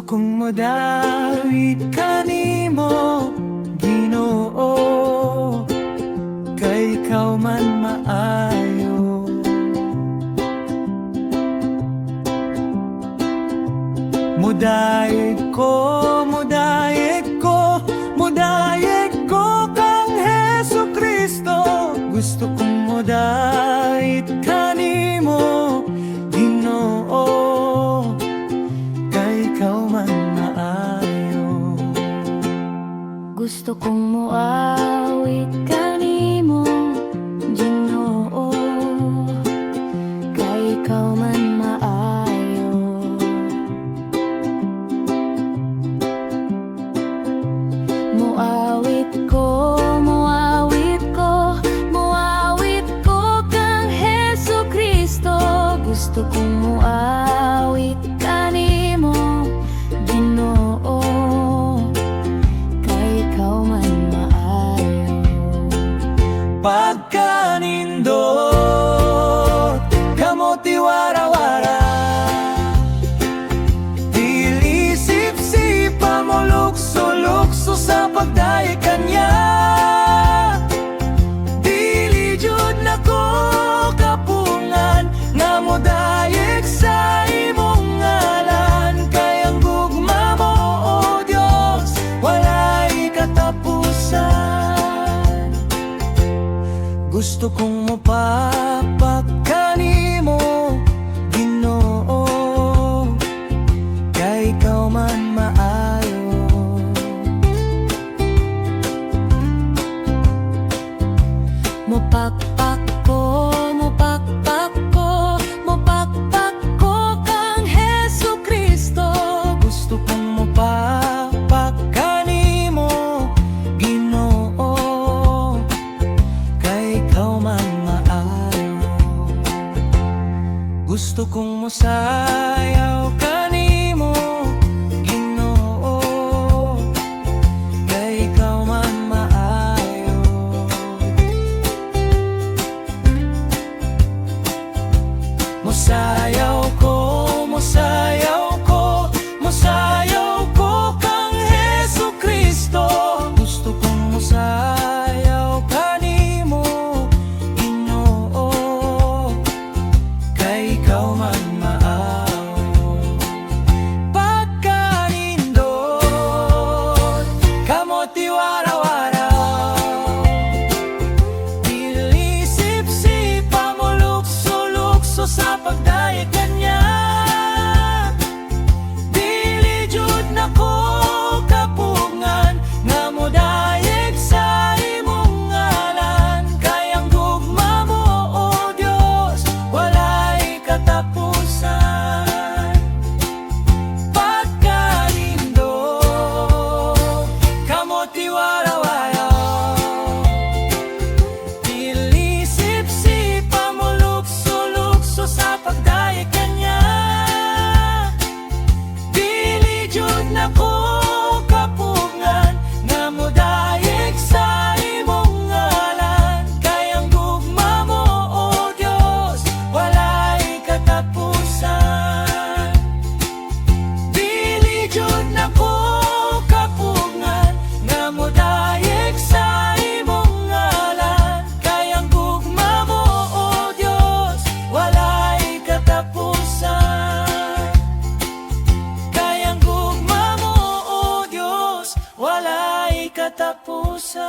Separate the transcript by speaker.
Speaker 1: Gusto kong modawit kanimo, Ginoo, kay ikaw man maayo. Mudayeg ko, mudayeg ko, mudayeg ko kang Jesucristo. Gusto kong modawit kanimo, Ginoo, kay ikaw man maayo.
Speaker 2: Gusto kong muawit kanimo, Ginoo, kay ikaw man maayo. Muawit ko, muawit ko, muawit ko kang Jesucristo. Gusto kong muawit kanimo, Ginoo, kay ikaw man maayo.
Speaker 1: Pagkanindot kamo'y wara-wara, dili sip-sipa mo lukso-lukso sa pagdayeg kanya. Dili jud nako kapungan nga modayeg sa imong ngalan, kay ang gugma mo, o Dios, walay katapusan. Gusto kong mopapak kanimo, Ginoo, kay ikaw man maayo.
Speaker 2: Mopakpak ko, mopakpak ko, mopakpak ko kang Jesucristo.
Speaker 1: Gusto kong mopapak kanimo, Ginoo, kay ikaw man maayo. Gusto kong mosayaw kanimo, Ginoo, kay ikaw man maayo. Mosayaw ko, mosayaw ko, mosayaw ko kang Jesucristo. Gusto kong mosayaw kanimo, Ginoo, kay ikaw man maayo. Pagkanindot kamo'y wara-wara, dili sip-sipa mo lukso-lukso sa pagdayeg kanya. Dili jud nako kapungan nga modayeg sa imong ngalan, kay ang gugma mo, o Dios, walay katapusan. Pagkanindot kamo'y wara-wara, dili sip-sipa mo lukso-lukso sa pagdayeg kanya. Dili jud nako kapungan nga modayeg sa imong ngalan, kay ang gugma mo, o Dios, walay katapusan. Dili jud nako kapungan nga modayeg sa imong ngalan, kay ang gugma mo, o Dios, walay katapusan. Kay ang gugma mo, o Dios, walay katapusan.